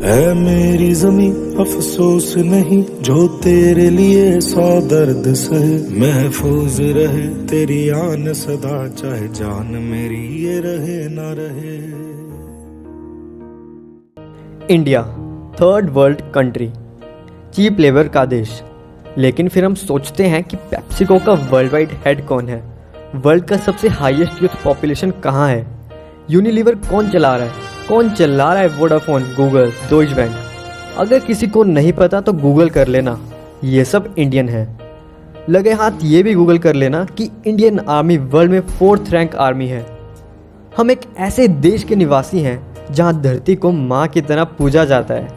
है मेरी जमी अफसोस नहीं जो तेरे लिए 100 दर्द सहे, महफूज रहे तेरी आन सदा, चाहे जान मेरी ये रहे ना रहे। India third world country, cheap labour का देश। लेकिन फिर हम सोचते हैं कि पेप्सिको का वर्ल्ड वाइड हेड कौन है, वर्ल्ड का सबसे हाईएस्ट यूथ पॉपुलेशन कहाँ है, यूनिलीवर कौन चला रहा है, कौन चला रहा है वोडाफोन, गूगल, डॉइच बैंक। अगर किसी को नहीं पता तो गूगल कर लेना, ये सब इंडियन है। लगे हाथ ये भी गूगल कर लेना कि इंडियन आर्मी वर्ल्ड में 4th रैंक आर्मी है। हम एक ऐसे देश के निवासी हैं जहां धरती को माँ की तरह पूजा जाता है,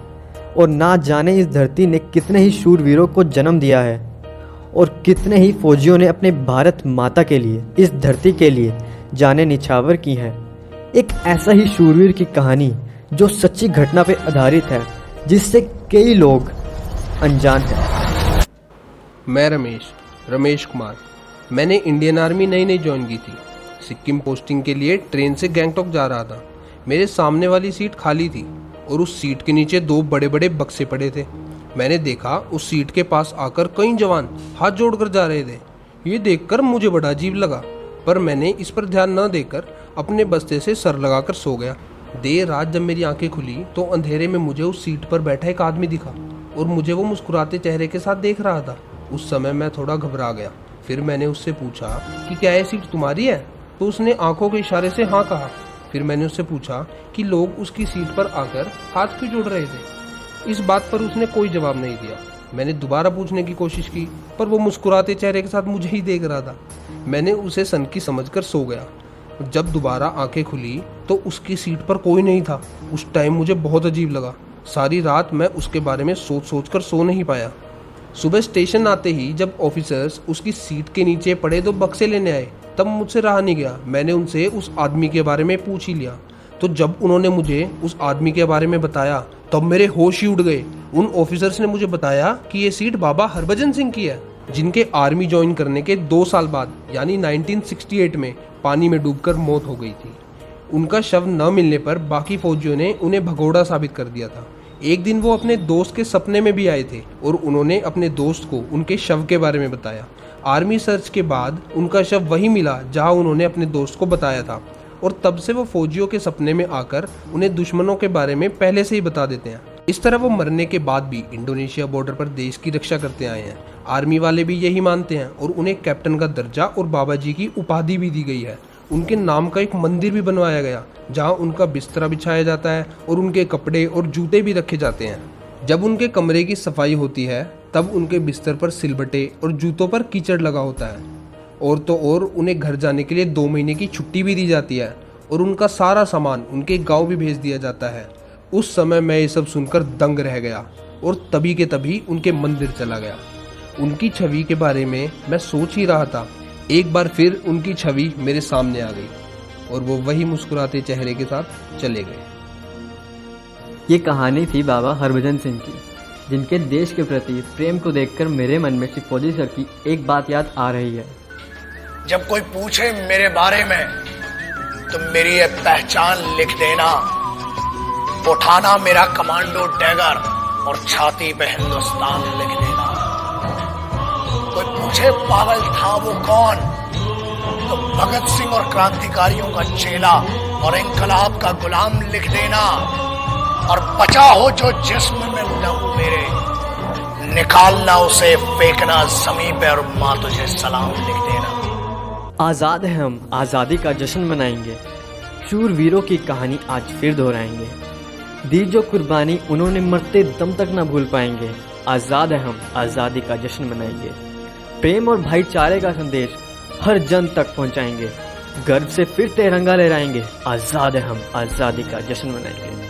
और ना जाने इस धरती ने कितने ही शूरवीरों को जन्म दिया है, और कितने ही फौजियों ने अपने भारत माता के लिए, इस धरती के लिए जाने निछावर की हैं। एक ऐसा ही शूरवीर की कहानी जो सच्ची घटना पर आधारित है, जिससे कई लोग अनजान हैं। मैं रमेश कुमार। मैंने इंडियन आर्मी नई ज्वाइन की थी। सिक्किम पोस्टिंग के लिए ट्रेन से गैंगटॉक जा रहा था। मेरे सामने वाली सीट खाली थी और उस सीट के नीचे 2 बड़े बड़े बक्से पड़े थे। मैंने देखा उस सीट के पास आकर कई जवान हाथ जोड़कर जा रहे थे। ये देखकर मुझे बड़ा अजीब लगा, पर मैंने इस पर ध्यान न देकर अपने बस्ते से सर लगाकर सो गया। देर रात जब मेरी आंखें खुली तो अंधेरे में मुझे उस सीट पर बैठा एक आदमी दिखा और मुझे वो मुस्कुराते चेहरे के साथ देख रहा था। उस समय मैं थोड़ा घबरा गया। फिर मैंने उससे पूछा कि क्या ये सीट तुम्हारी है, तो उसने आंखों के इशारे से हाँ कहा। फिर मैंने उससे पूछा कि लोग उसकी सीट पर आकर हाथ क्यों जोड़ रहे थे। इस बात पर उसने कोई जवाब नहीं दिया। मैंने दोबारा पूछने की कोशिश की, पर वो मुस्कुराते चेहरे के साथ मुझे ही देख रहा था। मैंने उसे सनकी समझकर सो गया। जब दोबारा आंखें खुली तो उसकी सीट पर कोई नहीं था। उस टाइम मुझे बहुत अजीब लगा। सारी रात मैं उसके बारे में सोच कर सो नहीं पाया। सुबह स्टेशन आते ही जब ऑफिसर्स उसकी सीट के नीचे पड़े तो बक्से लेने आए, तब मुझसे रहा नहीं गया। मैंने उनसे उस आदमी के बारे में पूछ ही लिया। तो जब उन्होंने मुझे उस आदमी के बारे में बताया तब मेरे होश ही उड़ गए। उन ऑफिसर्स ने मुझे बताया कि ये सीट बाबा हरभजन सिंह की है, जिनके आर्मी ज्वाइन करने के 2 साल बाद यानी 1968 में पानी में डूबकर मौत हो गई थी। उनका शव न मिलने पर बाकी फौजियों ने उन्हें भगोड़ा साबित कर दिया था। एक दिन वो अपने दोस्त के सपने में भी आए थे और उन्होंने अपने दोस्त को उनके शव के बारे में बताया। आर्मी सर्च के बाद उनका शव वही मिला जहां उन्होंने अपने दोस्त को बताया था, और तब से वो फौजियों के सपने में आकर उन्हें दुश्मनों के बारे में पहले से ही बता देते हैं। इस तरह वो मरने के बाद भी इंडोनेशिया बॉर्डर पर देश की रक्षा करते आए हैं। आर्मी वाले भी यही मानते हैं और उन्हें कैप्टन का दर्जा और बाबा जी की उपाधि भी दी गई है। उनके नाम का एक मंदिर भी बनवाया गया जहां उनका बिस्तरा बिछाया जाता है और उनके कपड़े और जूते भी रखे जाते हैं। जब उनके कमरे की सफाई होती है तब उनके बिस्तर पर सिलबटे और जूतों पर कीचड़ लगा होता है। और तो और उन्हें घर जाने के लिए 2 महीने की छुट्टी भी दी जाती है और उनका सारा सामान उनके गाँव भी भेज दिया जाता है। उस समय मैं ये सब सुनकर दंग रह गया और तभी के तभी उनके मंदिर चला गया। उनकी छवि के बारे में मैं सोच ही रहा था, एक बार फिर उनकी छवि मेरे सामने आ गई और वो वही मुस्कुराते चेहरे के साथ चले गए। ये कहानी थी बाबा हरभजन सिंह की, जिनके देश के प्रति प्रेम को देखकर मेरे मन में फौजी सर की एक बात याद आ रही है। जब कोई पूछे मेरे बारे में तो मेरी ये पहचान लिख देना, उठाना मेरा कमांडो डैगर और छाती पे हिंदुस्तान लिख देना। कोई पूछे पागल था वो कौन, तो भगत सिंह और क्रांतिकारियों का चेला और इंकलाब का गुलाम लिख देना। और बचा हो जो जिस्म में लहू मेरे, निकालना उसे, फेंकना जमीन पे और माँ तुझे सलाम लिख देना। आज़ाद है हम, आज़ादी का जश्न मनाएंगे, शूरवीरों की कहानी आज फिर दोहराएंगे। दी जो कुर्बानी उन्होंने मरते दम तक ना भूल पाएंगे। आज़ाद है हम, आज़ादी का जश्न मनाएंगे। प्रेम और भाईचारे का संदेश हर जन तक पहुंचाएंगे। गर्व से फिर तिरंगा लहराएंगे। आज़ाद है हम, आज़ादी का जश्न मनाएंगे।